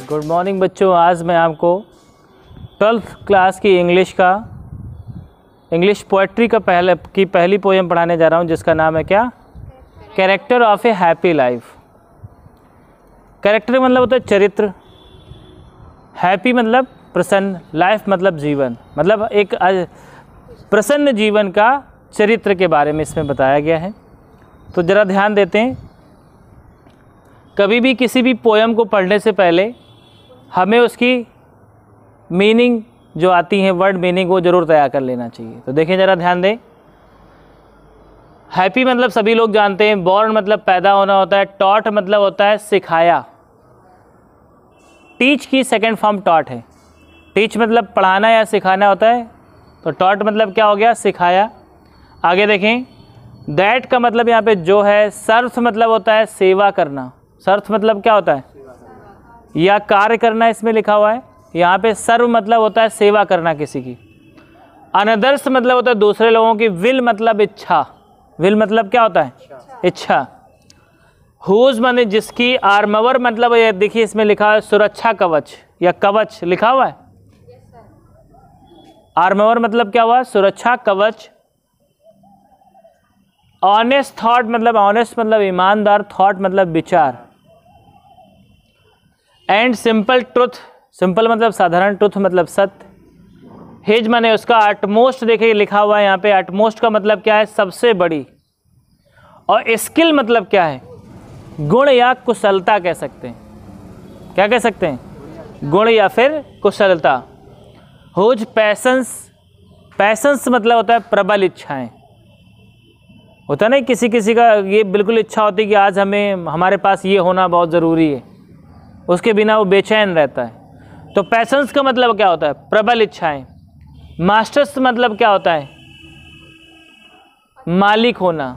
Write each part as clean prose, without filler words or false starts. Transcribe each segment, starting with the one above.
Good morning बच्चों। आज मैं आपको 12th क्लास की इंग्लिश पोएट्री का पहली पोएम पढ़ाने जा रहा हूँ, जिसका नाम है क्या? Character of A happy life. Character मतलब होता है चरित्र, हैप्पी मतलब प्रसन्न, लाइफ मतलब जीवन, मतलब एक प्रसन्न जीवन का चरित्र के बारे में इसमें बताया गया है। तो ज़रा ध्यान देते हैं, कभी भी किसी भी पोएम को पढ़ने से पहले हमें उसकी मीनिंग जो आती है, वर्ड मीनिंग, वो ज़रूर तैयार कर लेना चाहिए। तो देखें, ज़रा ध्यान दें। हैप्पी मतलब सभी लोग जानते हैं, बॉर्न मतलब पैदा होना होता है, टॉट मतलब होता है सिखाया। टीच की सेकंड फॉर्म टॉट है। टीच मतलब पढ़ाना या सिखाना होता है, तो टॉट मतलब क्या हो गया? सिखाया। आगे देखें, दैट का मतलब यहाँ पे जो है, सर्व मतलब होता है सेवा करना। सर्व मतलब क्या होता है? या कार्य करना, इसमें लिखा हुआ है। यहाँ पे सर्व मतलब होता है सेवा करना किसी की। अनदर्स मतलब होता है दूसरे लोगों की। विल मतलब इच्छा। विल मतलब क्या होता है? इच्छा। हुज माने जिसकी। आर्मवर मतलब ये देखिए इसमें लिखा है सुरक्षा कवच या कवच लिखा हुआ है। आर्मवर मतलब क्या हुआ? सुरक्षा कवच। ऑनेस्ट थॉट मतलब, ऑनेस्ट मतलब ईमानदार, थॉट मतलब विचार। एंड सिंपल ट्रुथ, सिंपल मतलब साधारण, ट्रुथ मतलब सत्य। हिज माने उसका। अटमोस्ट देखिए लिखा हुआ है यहाँ पे, अटमोस्ट का मतलब क्या है? सबसे बड़ी। और स्किल मतलब क्या है? गुण या कुशलता कह सकते हैं। क्या कह सकते हैं? गुण या फिर कुशलता। हुज पैशंस, पैशंस मतलब होता है प्रबल इच्छाएं। होता नहीं किसी किसी का ये बिल्कुल इच्छा होती है कि आज हमारे पास ये होना बहुत ज़रूरी है, उसके बिना वो बेचैन रहता है। तो पैशंस का मतलब क्या होता है? प्रबल इच्छाएं। मास्टर्स मतलब क्या होता है? मालिक होना।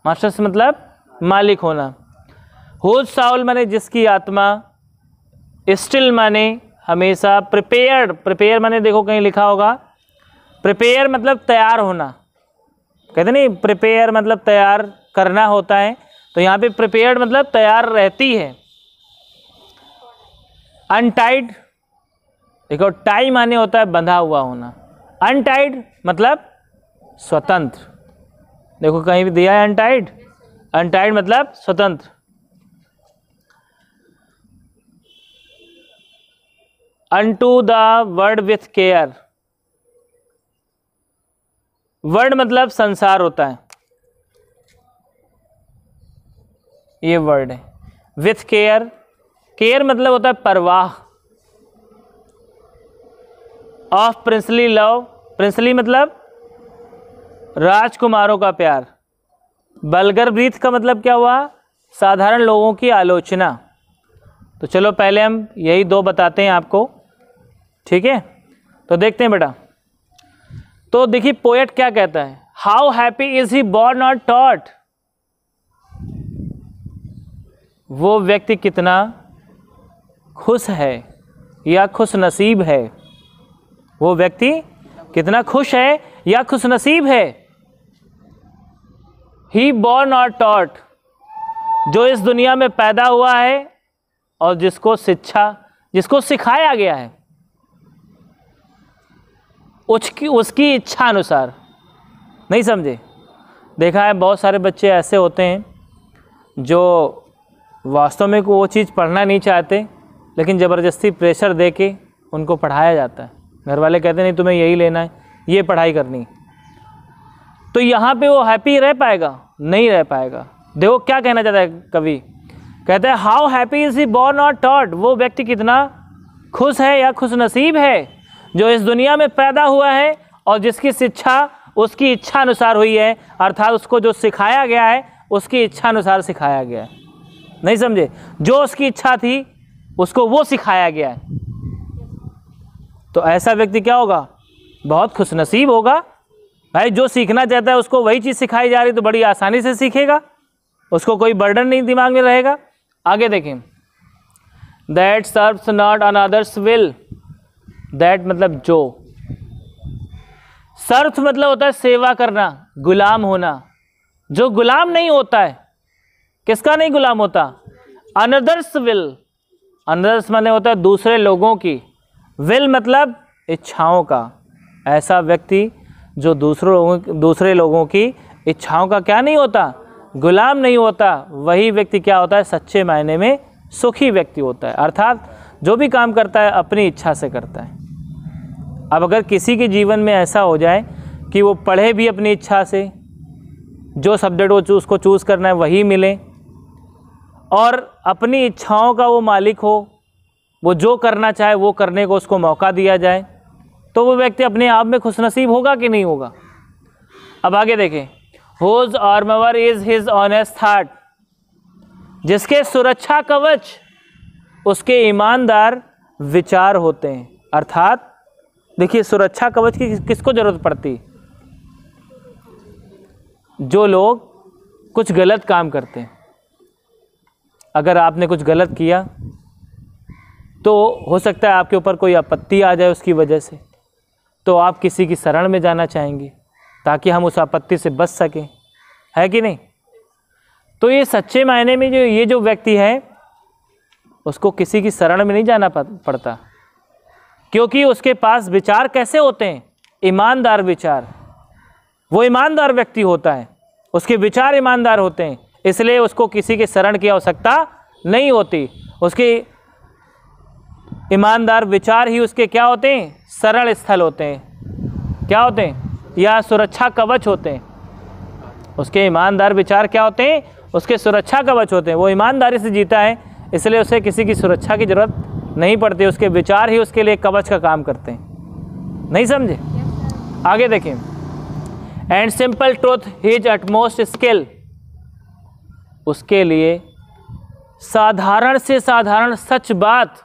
मास्टर्स मतलब मालिक होना। हुज साउल माने जिसकी आत्मा। स्टिल माने हमेशा। प्रिपेयर्ड, प्रिपेयर माने देखो कहीं लिखा होगा, प्रिपेयर मतलब तैयार होना। कहते नहीं, प्रिपेयर मतलब तैयार करना होता है, तो यहाँ पे प्रिपेयर्ड मतलब तैयार रहती है। अनटाइड देखो, टाई माने होता है बंधा हुआ होना। अनटाइड मतलब स्वतंत्र। देखो कहीं भी दिया है अनटाइड, अनटाइड मतलब स्वतंत्र। Unto the word with care. Word मतलब संसार होता है, ये वर्ड है। विथ केयर, केयर मतलब होता है परवाह। ऑफ प्रिंसली लव, प्रिंसली मतलब राजकुमारों का प्यार। बल्गर ब्रीथ का मतलब क्या हुआ? साधारण लोगों की आलोचना। तो चलो पहले हम यही दो बताते हैं आपको, ठीक है? तो देखते हैं बेटा। तो देखिए पोएट क्या कहता है, how happy is he born और टॉट। वो व्यक्ति कितना खुश है या खुश नसीब है। वो व्यक्ति कितना खुश है या खुश नसीब है। ही बॉर्न और टॉट, जो इस दुनिया में पैदा हुआ है और जिसको सिखाया गया है उसकी इच्छा अनुसार। नहीं समझे? देखा है बहुत सारे बच्चे ऐसे होते हैं जो वास्तव में वो चीज़ पढ़ना नहीं चाहते, लेकिन ज़बरदस्ती प्रेशर दे के उनको पढ़ाया जाता है। घर वाले कहते नहीं तुम्हें यही लेना है, ये पढ़ाई करनी। तो यहाँ पे वो हैप्पी रह पाएगा? नहीं रह पाएगा। देखो क्या कहना चाहता है कवि, कहता है how happy is he born और टॉट। वो व्यक्ति कितना खुश है या खुश नसीब है जो इस दुनिया में पैदा हुआ है और जिसकी शिक्षा उसकी इच्छा अनुसार हुई है, अर्थात उसको जो सिखाया गया है उसकी इच्छा अनुसार सिखाया गया है। नहीं समझे? जो उसकी इच्छा थी उसको वो सिखाया गया है। तो ऐसा व्यक्ति क्या होगा? बहुत खुशनसीब होगा। भाई जो सीखना चाहता है उसको वही चीज़ सिखाई जा रही, तो बड़ी आसानी से सीखेगा, उसको कोई बर्डन नहीं दिमाग में रहेगा। आगे देखें, that serves not another's will. That मतलब जो। सर्व मतलब होता है सेवा करना, गुलाम होना। जो गुलाम नहीं होता है, किसका नहीं गुलाम होता? Another's will. अनदर्स माने होता है दूसरे लोगों की, विल मतलब इच्छाओं का। ऐसा व्यक्ति जो दूसरे लोगों की इच्छाओं का क्या नहीं होता, गुलाम नहीं होता, वही व्यक्ति क्या होता है, सच्चे मायने में सुखी व्यक्ति होता है। अर्थात जो भी काम करता है अपनी इच्छा से करता है। अब अगर किसी के जीवन में ऐसा हो जाए कि वो पढ़े भी अपनी इच्छा से, जो सब्जेक्ट वो उसको चूज़ करना है वही मिले, और अपनी इच्छाओं का वो मालिक हो, वो जो करना चाहे वो करने को उसको मौका दिया जाए, तो वो व्यक्ति अपने आप में खुशनसीब होगा कि नहीं होगा। अब आगे देखें, whose armour is his honest heart, जिसके सुरक्षा कवच उसके ईमानदार विचार होते हैं। अर्थात देखिए, सुरक्षा कवच की किसको जरूरत पड़ती, जो लोग कुछ गलत काम करते हैं। अगर आपने कुछ गलत किया तो हो सकता है आपके ऊपर कोई आपत्ति आ जाए उसकी वजह से, तो आप किसी की शरण में जाना चाहेंगे ताकि हम उस आपत्ति से बच सकें, है कि नहीं। तो ये सच्चे मायने में जो व्यक्ति है उसको किसी की शरण में नहीं जाना पड़ता, क्योंकि उसके पास विचार कैसे होते हैं, ईमानदार विचार। वो ईमानदार व्यक्ति होता है, उसके विचार ईमानदार होते हैं, इसलिए उसको किसी के शरण की आवश्यकता नहीं होती। उसके ईमानदार विचार ही उसके क्या होते हैं, शरण स्थल होते हैं, क्या होते हैं, या सुरक्षा कवच होते हैं। उसके ईमानदार विचार क्या होते हैं, उसके सुरक्षा कवच होते हैं। वो ईमानदारी से जीता है, इसलिए उसे किसी की सुरक्षा की जरूरत नहीं पड़ती, उसके विचार ही उसके लिए कवच का काम करते हैं। नहीं समझे? आगे देखें, and simple truth his utmost skill, उसके लिए साधारण से साधारण सच बात,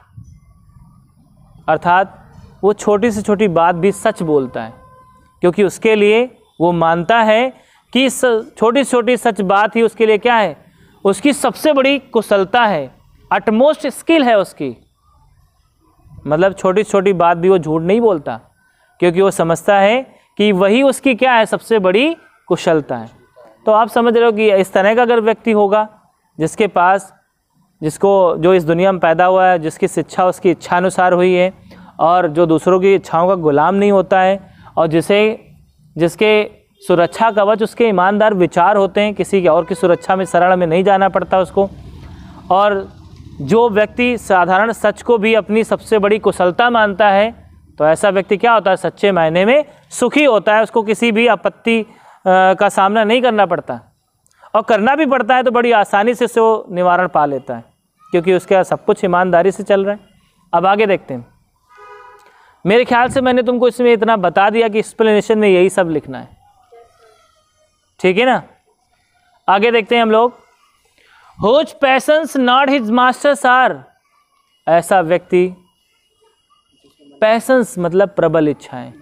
अर्थात वो छोटी से छोटी बात भी सच बोलता है, क्योंकि उसके लिए वो मानता है कि छोटी से छोटी सच बात ही उसके लिए क्या है, उसकी सबसे बड़ी कुशलता है, अटमोस्ट स्किल है उसकी। मतलब छोटी से छोटी बात भी वो झूठ नहीं बोलता, क्योंकि वो समझता है कि वही उसकी क्या है, सबसे बड़ी कुशलता है। तो आप समझ रहे हो कि इस तरह का अगर व्यक्ति होगा जिसके पास, जिसको जो इस दुनिया में पैदा हुआ है, जिसकी शिक्षा उसकी इच्छानुसार हुई है, और जो दूसरों की इच्छाओं का गुलाम नहीं होता है, और जिसके सुरक्षा कवच उसके ईमानदार विचार होते हैं, किसी की और की सुरक्षा में शरण में नहीं जाना पड़ता उसको, और जो व्यक्ति साधारण सच को भी अपनी सबसे बड़ी कुशलता मानता है, तो ऐसा व्यक्ति क्या होता है, सच्चे मायने में सुखी होता है। उसको किसी भी आपत्ति का सामना नहीं करना पड़ता, और करना भी पड़ता है तो बड़ी आसानी से वो निवारण पा लेता है, क्योंकि उसके सब कुछ ईमानदारी से चल रहा है। अब आगे देखते हैं। मेरे ख्याल से मैंने तुमको इसमें इतना बता दिया कि एक्सप्लेनेशन में यही सब लिखना है, ठीक है ना। आगे देखते हैं हम लोग, whose passions not his masters are, ऐसा व्यक्ति, पैशंस मतलब प्रबल इच्छाएं,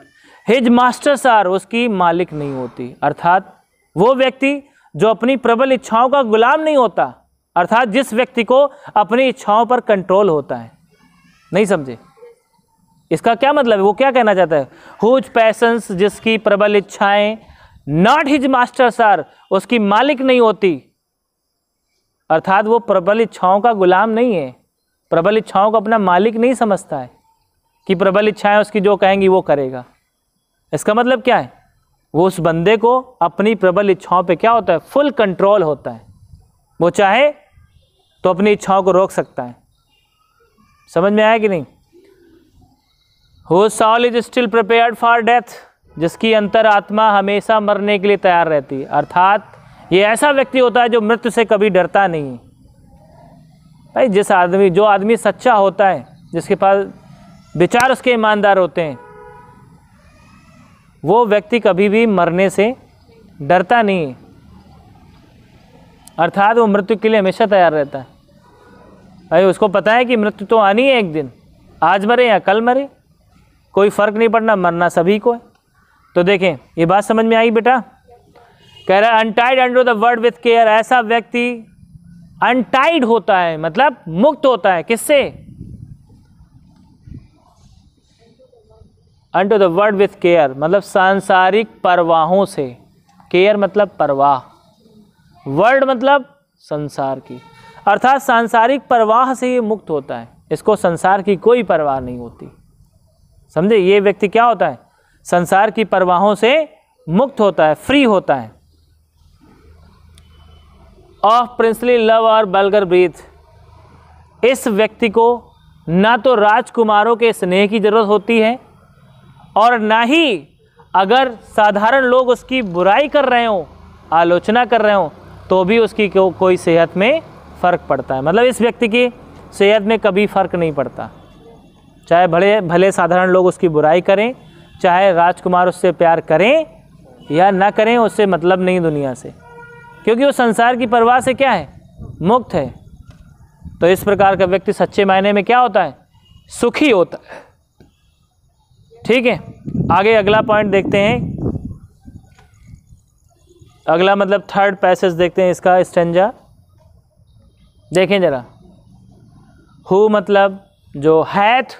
हिज मास्टर्स आर उसकी मालिक नहीं होती। अर्थात वो व्यक्ति जो अपनी प्रबल इच्छाओं का गुलाम नहीं होता, अर्थात जिस व्यक्ति को अपनी इच्छाओं पर कंट्रोल होता है। नहीं समझे? इसका क्या मतलब है, वो क्या कहना चाहता है, हुज पैशंस जिसकी प्रबल इच्छाएं, नॉट हिज मास्टर्स आर उसकी मालिक नहीं होती, अर्थात वो प्रबल इच्छाओं का गुलाम नहीं है, प्रबल इच्छाओं को अपना मालिक नहीं समझता है कि प्रबल इच्छाएं उसकी जो कहेंगी वो करेगा। इसका मतलब क्या है, वो उस बंदे को अपनी प्रबल इच्छाओं पे क्या होता है, फुल कंट्रोल होता है। वो चाहे तो अपनी इच्छाओं को रोक सकता है। समझ में आया कि नहीं? Whose soul is still prepared for death, जिसकी अंतर आत्मा हमेशा मरने के लिए तैयार रहती है। अर्थात ये ऐसा व्यक्ति होता है जो मृत्यु से कभी डरता नहीं है। भाई जो आदमी सच्चा होता है, जिसके पास विचार उसके ईमानदार होते हैं, वो व्यक्ति कभी भी मरने से डरता नहीं है। अर्थात वो मृत्यु के लिए हमेशा तैयार रहता है। भाई उसको पता है कि मृत्यु तो आनी है एक दिन, आज मरे या कल मरे, कोई फ़र्क नहीं पड़ना, मरना सभी को है। तो देखें, ये बात समझ में आई बेटा? कह रहा है untied under the word with care, ऐसा व्यक्ति अनटाइड होता है, मतलब मुक्त होता है। किससे? Under the word with care मतलब सांसारिक परवाहों से। केयर मतलब परवाह, वर्ड मतलब संसार की, अर्थात सांसारिक परवाह से ये मुक्त होता है। इसको संसार की कोई परवाह नहीं होती। समझे? ये व्यक्ति क्या होता है? संसार की परवाहों से मुक्त होता है, फ्री होता है। ऑफ प्रिंसली लव और बल्गर ब्रीथ, इस व्यक्ति को ना तो राजकुमारों के स्नेह की जरूरत होती है और ना ही अगर साधारण लोग उसकी बुराई कर रहे हो, आलोचना कर रहे हो, तो भी उसकी कोई सेहत में फ़र्क पड़ता है। मतलब इस व्यक्ति की सेहत में कभी फ़र्क नहीं पड़ता, चाहे भले साधारण लोग उसकी बुराई करें, चाहे राजकुमार उससे प्यार करें या ना करें, उससे मतलब नहीं दुनिया से, क्योंकि वो संसार की परवाह से क्या है? मुक्त है। तो इस प्रकार का व्यक्ति सच्चे मायने में क्या होता है? सुखी होता है। ठीक है, आगे अगला पॉइंट देखते हैं। अगला मतलब थर्ड पैसेज देखते हैं इसका स्टेंजा। देखें जरा, हु मतलब जो हैथ,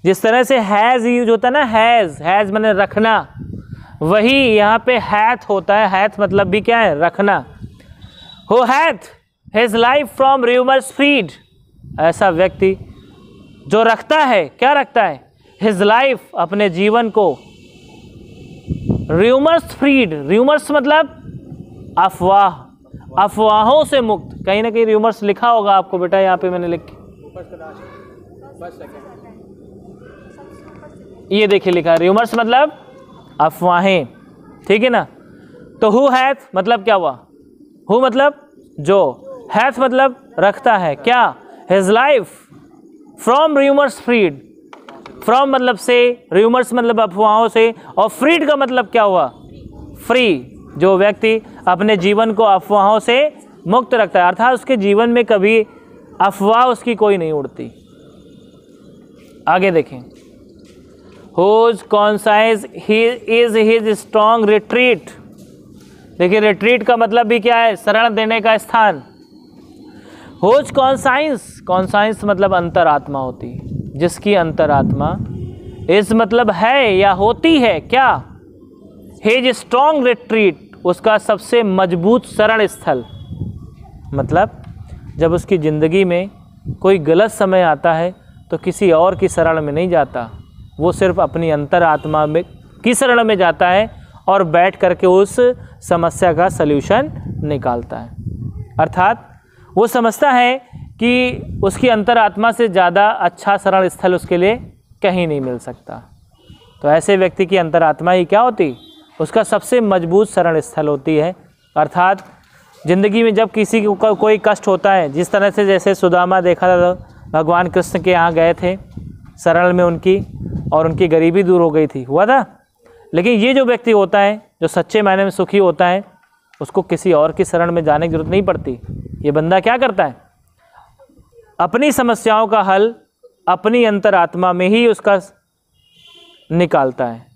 जिस तरह से हैज़ यूज होता है ना, हैज़ माने रखना, वही यहाँ पे हैथ होता है। हैथ मतलब भी क्या है? रखना। Who hath his life from rumours freed, ऐसा व्यक्ति जो रखता है, क्या रखता है? हिज लाइफ, अपने जीवन को, र्यूमर्स फ्रीड, र्यूमर्स मतलब अफवाह, अफवाहों से मुक्त। कहीं ना कहीं र्यूमर्स लिखा होगा आपको बेटा, यहाँ पे मैंने लिख, ये देखिए लिखा है, र्यूमर्स मतलब अफवाहें। ठीक है ना? तो हु हैथ मतलब क्या हुआ? हु मतलब जो, हैथ मतलब रखता है, क्या? His life from rumours freed, from मतलब से, र्यूमर्स मतलब अफवाहों से, और फ्रीड का मतलब क्या हुआ? फ्री। जो व्यक्ति अपने जीवन को अफवाहों से मुक्त रखता है, अर्थात उसके जीवन में कभी अफवाह उसकी कोई नहीं उड़ती। आगे देखें, whose conscience is his strong retreat. देखिए रिट्रीट का मतलब भी क्या है? शरण देने का स्थान। हुज कॉन्साइंस, कॉन्साइंस मतलब अंतरात्मा होती है, जिसकी अंतरात्मा इस मतलब है या होती है क्या? हिज स्ट्रॉन्ग रिट्रीट, उसका सबसे मजबूत शरण स्थल। मतलब जब उसकी ज़िंदगी में कोई गलत समय आता है तो किसी और की शरण में नहीं जाता, वो सिर्फ अपनी अंतरात्मा में की शरण में जाता है और बैठ करके उस समस्या का सल्यूशन निकालता है। अर्थात वो समझता है कि उसकी अंतरात्मा से ज़्यादा अच्छा शरण स्थल उसके लिए कहीं नहीं मिल सकता। तो ऐसे व्यक्ति की अंतरात्मा ही क्या होती? उसका सबसे मजबूत शरण स्थल होती है। अर्थात ज़िंदगी में जब किसी को कोई कष्ट होता है, जिस तरह से जैसे सुदामा देखा था, भगवान कृष्ण के यहाँ गए थे शरण में उनकी, और उनकी गरीबी दूर हो गई थी, हुआ था। लेकिन ये जो व्यक्ति होता है, जो सच्चे मायने में सुखी होता है, उसको किसी और की शरण में जाने की जरूरत नहीं पड़ती। ये बंदा क्या करता है? अपनी समस्याओं का हल अपनी अंतरात्मा में ही उसका निकालता है,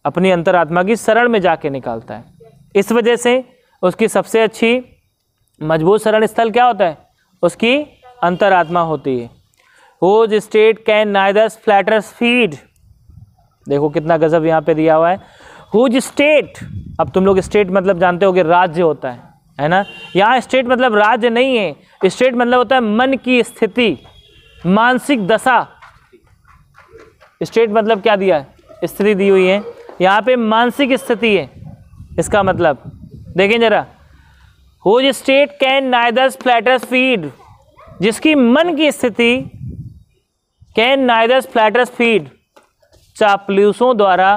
अपनी अंतरात्मा की शरण में जाके निकालता है। इस वजह से उसकी सबसे अच्छी मजबूत शरण स्थल क्या होता है? उसकी अंतरात्मा होती है। Whose state can neither flatters feed, देखो कितना गजब यहाँ पे दिया हुआ है। हुज स्टेट, अब तुम लोग स्टेट मतलब जानते हो कि राज्य होता है ना? यहाँ स्टेट मतलब राज्य नहीं है, स्टेट मतलब होता है मन की स्थिति, मानसिक दशा। स्टेट मतलब क्या दिया है? स्थिति दी हुई है, यहाँ पे मानसिक स्थिति है इसका मतलब। देखें जरा, whose state can neither flatters feed, जिसकी मन की स्थिति कैन नाइदर फ्लैटर्स फीड, चापलूसों द्वारा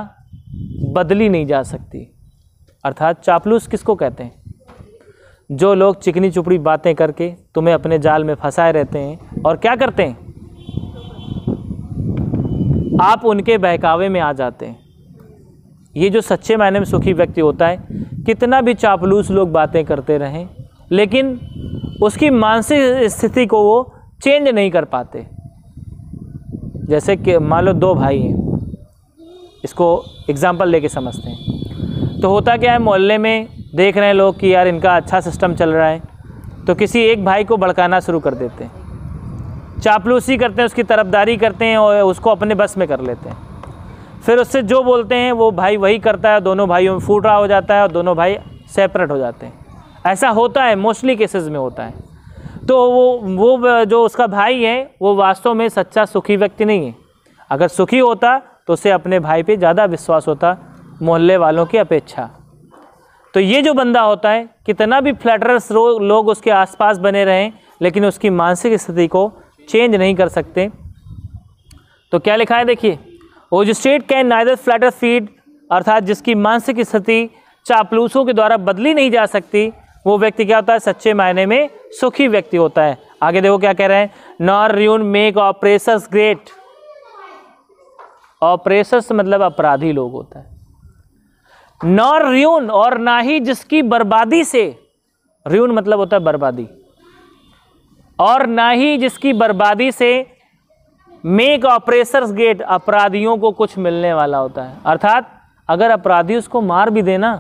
बदली नहीं जा सकती। अर्थात चापलूस किसको कहते हैं? जो लोग चिकनी चुपड़ी बातें करके तुम्हें अपने जाल में फंसाए रहते हैं और क्या करते हैं? आप उनके बहकावे में आ जाते हैं। ये जो सच्चे मायने में सुखी व्यक्ति होता है, कितना भी चापलूस लोग बातें करते रहें, लेकिन उसकी मानसिक स्थिति को वो चेंज नहीं कर पाते। जैसे कि मान लो दो भाई हैं, इसको एग्जाम्पल लेके समझते हैं। तो होता क्या है, मोहल्ले में देख रहे हैं लोग कि यार इनका अच्छा सिस्टम चल रहा है, तो किसी एक भाई को भड़काना शुरू कर देते हैं, चापलूसी करते हैं, उसकी तरफदारी करते हैं और उसको अपने बस में कर लेते हैं। फिर उससे जो बोलते हैं वो भाई वही करता है, दोनों भाइयों में फूट रहा हो जाता है और दोनों भाई सेपरेट हो जाते हैं। ऐसा होता है, मोस्टली केसेस में होता है। तो वो जो उसका भाई है वो वास्तव में सच्चा सुखी व्यक्ति नहीं है। अगर सुखी होता तो उसे अपने भाई पे ज़्यादा विश्वास होता मोहल्ले वालों की अपेक्षा। तो ये जो बंदा होता है, कितना भी फ्लैटरर्स लोग उसके आसपास बने रहें, लेकिन उसकी मानसिक स्थिति को चेंज नहीं कर सकते। तो क्या लिखा है देखिए, वो जो state can neither flatter feed, अर्थात जिसकी मानसिक स्थिति चापलूसों के द्वारा बदली नहीं जा सकती, वो व्यक्ति क्या होता है, सच्चे मायने में सुखी व्यक्ति होता है। आगे देखो क्या कह रहे हैं, nor ruin make operations great. Operations मतलब अपराधी लोग होता है। नॉर र्यून, और ना ही जिसकी बर्बादी से, र्यून मतलब होता है बर्बादी, और ना ही जिसकी बर्बादी से मेक ऑपरेशंस ग्रेट, अपराधियों को कुछ मिलने वाला होता है। अर्थात अगर अपराधी उसको मार भी देना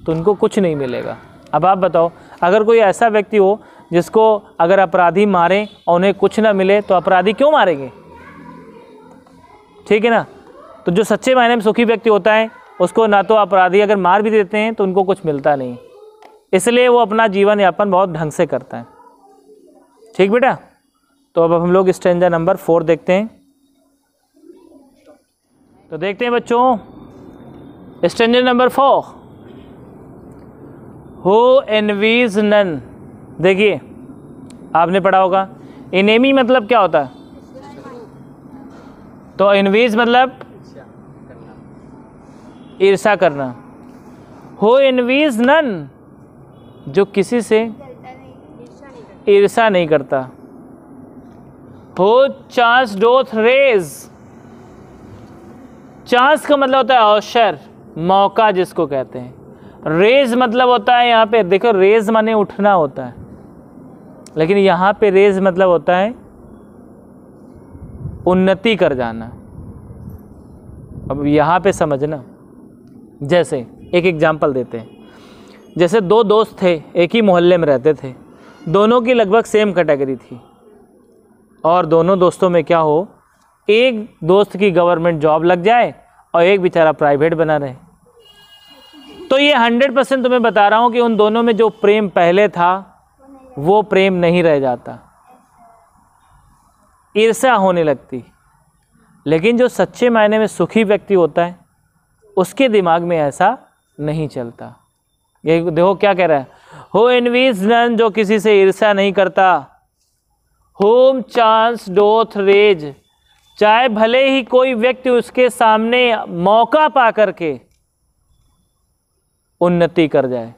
तो उनको कुछ नहीं मिलेगा। अब आप बताओ, अगर कोई ऐसा व्यक्ति हो जिसको अगर अपराधी मारें और उन्हें कुछ ना मिले तो अपराधी क्यों मारेंगे? ठीक है ना। तो जो सच्चे मायने में सुखी व्यक्ति होता है उसको ना तो अपराधी अगर मार भी देते हैं तो उनको कुछ मिलता नहीं, इसलिए वो अपना जीवन यापन बहुत ढंग से करता है। ठीक बेटा। तो अब हम लोग स्टैंजा नंबर 4 देखते हैं। तो देखते हैं बच्चों स्टैंजा नंबर 4, हो एनवीज नन। देखिए आपने पढ़ा होगा एनेमी मतलब क्या होता है, तो एनवीज मतलब ईर्षा करना। हो एनवीज नन, जो किसी से ईर्षा नहीं करता। हो चांस डोथ रेज, चांस का मतलब होता है अवसर, मौका जिसको कहते हैं। रेज मतलब होता है, यहाँ पे देखो रेज माने उठना होता है, लेकिन यहाँ पे रेज मतलब होता है उन्नति कर जाना। अब यहाँ पे समझना, जैसे एक एग्जाम्पल देते हैं। जैसे दो दोस्त थे, एक ही मोहल्ले में रहते थे, दोनों की लगभग सेम कैटेगरी थी, और दोनों दोस्तों में क्या हो, एक दोस्त की गवर्नमेंट जॉब लग जाए और एक बेचारा प्राइवेट बना रहे। तो ये 100% तुम्हें बता रहा हूँ कि उन दोनों में जो प्रेम पहले था वो प्रेम नहीं रह जाता, ईर्ष्या होने लगती। लेकिन जो सच्चे मायने में सुखी व्यक्ति होता है उसके दिमाग में ऐसा नहीं चलता। ये देखो क्या कह रहा है, हो एनवीज नन, जो किसी से ईर्ष्या नहीं करता। होम चांस डोथ रेज, चाहे भले ही कोई व्यक्ति उसके सामने मौका पा करके उन्नति कर जाए,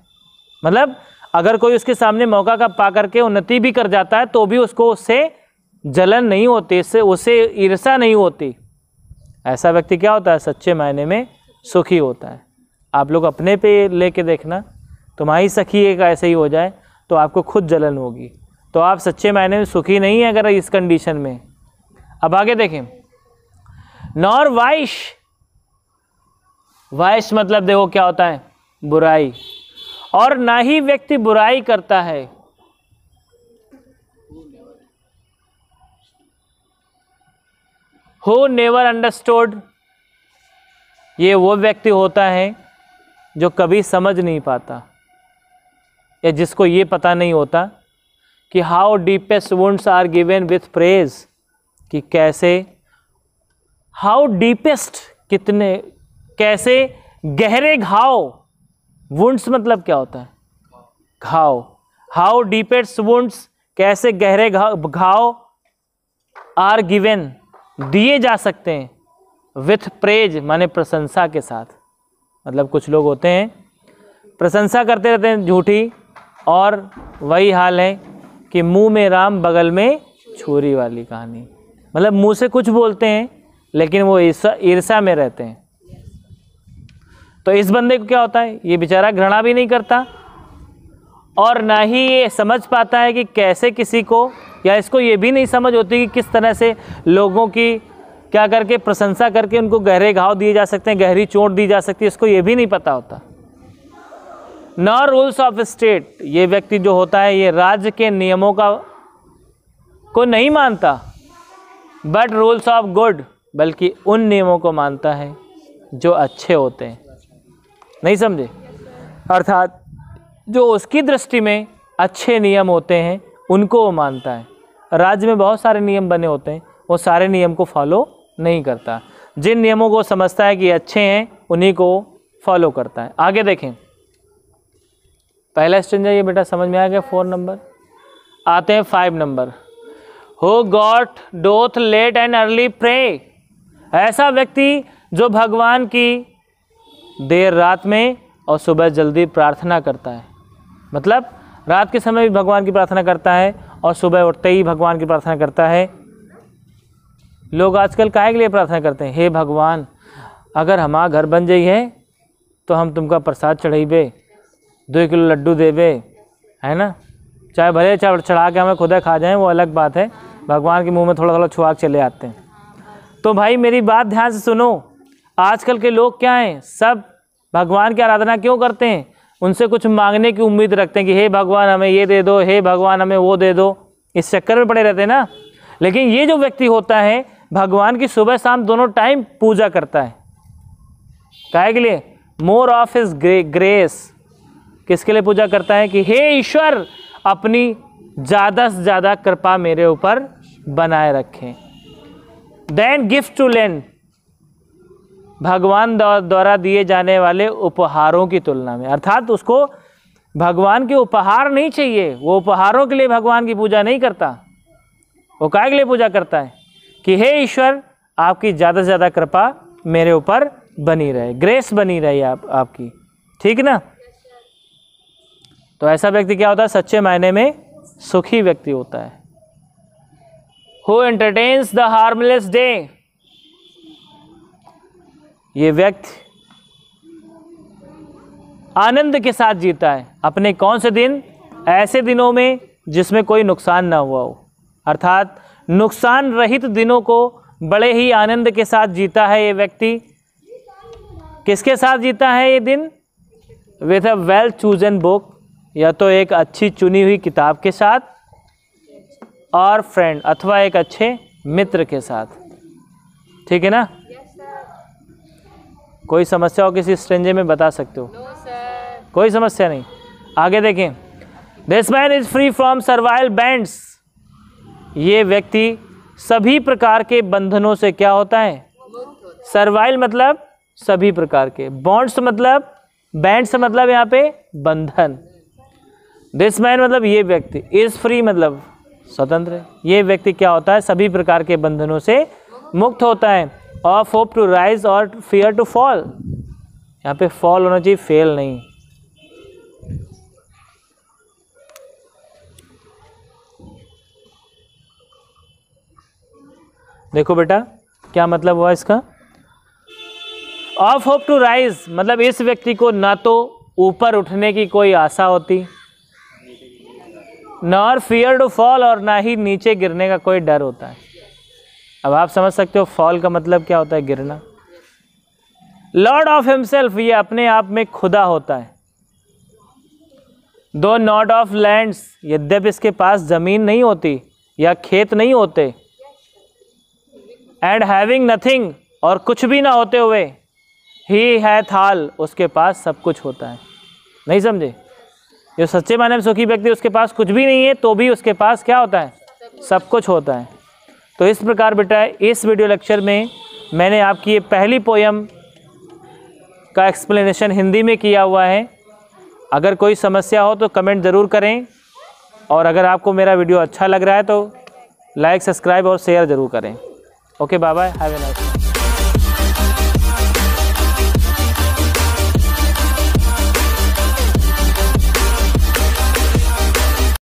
मतलब अगर कोई उसके सामने मौका का पा करके उन्नति भी कर जाता है तो भी उसको उससे जलन नहीं होती, इससे उसे ईर्ष्या नहीं होती। ऐसा व्यक्ति क्या होता है, सच्चे मायने में सुखी होता है। आप लोग अपने पे लेके देखना, तुम्हारी सखी एक ऐसे ही हो जाए तो आपको खुद जलन होगी, तो आप सच्चे मायने में सुखी नहीं है अगर इस कंडीशन में। अब आगे देखें, नॉर वाइश, वाइश मतलब देखो क्या होता है, बुराई, और ना ही व्यक्ति बुराई करता है। हो नेवर अंडरस्टूड, ये वो व्यक्ति होता है जो कभी समझ नहीं पाता, या जिसको ये पता नहीं होता कि how deepest wounds are given with praise, कि कैसे, हाउ डीपेस्ट कितने, कैसे गहरे घाव, वुंड्स मतलब क्या होता है, घाव, हाउ डीपेस्ट वुंड्स, कैसे गहरे घाव, आर गिवन दिए जा सकते हैं, विथ प्रेज माने प्रशंसा के साथ। मतलब कुछ लोग होते हैं प्रशंसा करते रहते हैं झूठी, और वही हाल है कि मुंह में राम बगल में छुरी वाली कहानी, मतलब मुंह से कुछ बोलते हैं लेकिन वो ईर्ष्या में रहते हैं। तो इस बंदे को क्या होता है, ये बेचारा घृणा भी नहीं करता और ना ही ये समझ पाता है कि कैसे किसी को, या इसको ये भी नहीं समझ होती कि किस तरह से लोगों की क्या करके प्रशंसा करके उनको गहरे घाव दिए जा सकते हैं, गहरी चोट दी जा सकती है, इसको ये भी नहीं पता होता। नॉर रूल्स ऑफ स्टेट, ये व्यक्ति जो होता है ये राज्य के नियमों को नहीं मानता, बट रूल्स ऑफ गुड, बल्कि उन नियमों को मानता है जो अच्छे होते हैं। नहीं समझे? अर्थात जो उसकी दृष्टि में अच्छे नियम होते हैं उनको वो मानता है। राज्य में बहुत सारे नियम बने होते हैं, वो सारे नियम को फॉलो नहीं करता। जिन नियमों को समझता है कि अच्छे हैं उन्हीं को फॉलो करता है। आगे देखें, पहला स्ट्रेंजर ये बेटा समझ में आ गया 4 नंबर। आते हैं 5 number. Who got doth late and early pray, ऐसा व्यक्ति जो भगवान की देर रात में और सुबह जल्दी प्रार्थना करता है। मतलब रात के समय भी भगवान की प्रार्थना करता है और सुबह उठते ही भगवान की प्रार्थना करता है। लोग आजकल काहे के लिए प्रार्थना करते हैं? हे भगवान, अगर हमारा घर बन जाइए तो हम तुमका प्रसाद चढ़ेबे, 2 किलो लड्डू देवे, है ना। चाहे भले चढ़ा के हमें खुदा खा जाएं, वो अलग बात है, भगवान के मुंह में थोड़ा थोड़ा छुआ के चले आते हैं। तो भाई मेरी बात ध्यान से सुनो, आजकल के लोग क्या हैं, सब भगवान की आराधना क्यों करते हैं? उनसे कुछ मांगने की उम्मीद रखते हैं कि हे भगवान हमें ये दे दो, हे भगवान हमें वो दे दो, इस चक्कर में पड़े रहते हैं ना। लेकिन ये जो व्यक्ति होता है भगवान की सुबह शाम दोनों टाइम पूजा करता है। काहे के लिए? More of his grace. किसके लिए पूजा करता है? कि हे ईश्वर अपनी ज़्यादा से ज़्यादा कृपा मेरे ऊपर बनाए रखें। देन गिफ्ट टू लेंड, भगवान द्वारा दिए जाने वाले उपहारों की तुलना में, अर्थात उसको भगवान के उपहार नहीं चाहिए, वो उपहारों के लिए भगवान की पूजा नहीं करता। वो काहे के लिए पूजा करता है? कि हे ईश्वर आपकी ज़्यादा से ज़्यादा कृपा मेरे ऊपर बनी रहे, ग्रेस बनी रहे आपकी, ठीक ना। तो ऐसा व्यक्ति क्या होता है? सच्चे मायने में सुखी व्यक्ति होता है। Who entertains the harmless day, ये व्यक्ति आनंद के साथ जीता है अपने कौन से दिन? ऐसे दिनों में जिसमें कोई नुकसान ना हुआ हो, अर्थात नुकसान रहित दिनों को बड़े ही आनंद के साथ जीता है ये व्यक्ति। किसके साथ जीता है ये दिन? With a well chosen book, या तो एक अच्छी चुनी हुई किताब के साथ, और फ्रेंड अथवा एक अच्छे मित्र के साथ, ठीक है ना। कोई समस्या हो किसी स्ट्रेंजर में बता सकते हो? कोई समस्या नहीं। आगे देखें, this man is free from servile bands, ये व्यक्ति सभी प्रकार के बंधनों से क्या होता है? सर्वाइल मतलब सभी प्रकार के, बॉन्ड्स मतलब, बैंड्स मतलब यहाँ पे बंधन। दिस मैन मतलब ये व्यक्ति, इज फ्री मतलब स्वतंत्र है। ये व्यक्ति क्या होता है? सभी प्रकार के बंधनों से मुक्त होता है। ऑफ होप टू राइज और फियर टू फॉल, यहाँ पे फॉल होना चाहिए, फेल नहीं। देखो बेटा क्या मतलब हुआ इसका? ऑफ होप टू राइज मतलब इस व्यक्ति को ना तो ऊपर उठने की कोई आशा होती, नॉर फियर टू फॉल, और ना ही नीचे गिरने का कोई डर होता है। अब आप समझ सकते हो फॉल का मतलब क्या होता है? गिरना। लॉर्ड ऑफ हिमसेल्फ, ये अपने आप में खुदा होता है। दो नॉट ऑफ लैंड्स, यद्यपि इसके पास जमीन नहीं होती या खेत नहीं होते। एंड हैविंग नथिंग, और कुछ भी ना होते हुए, ही हैथ ऑल, उसके पास सब कुछ होता है। नहीं समझे? जो सच्चे मायने में सुखी व्यक्ति, उसके पास कुछ भी नहीं है तो भी उसके पास क्या होता है? सब कुछ होता है। तो इस प्रकार बेटा इस वीडियो लेक्चर में मैंने आपकी ये पहली पोयम का एक्सप्लेनेशन हिंदी में किया हुआ है। अगर कोई समस्या हो तो कमेंट ज़रूर करें, और अगर आपको मेरा वीडियो अच्छा लग रहा है तो लाइक, सब्सक्राइब और शेयर ज़रूर करें। Okay, bye bye, have a nice day.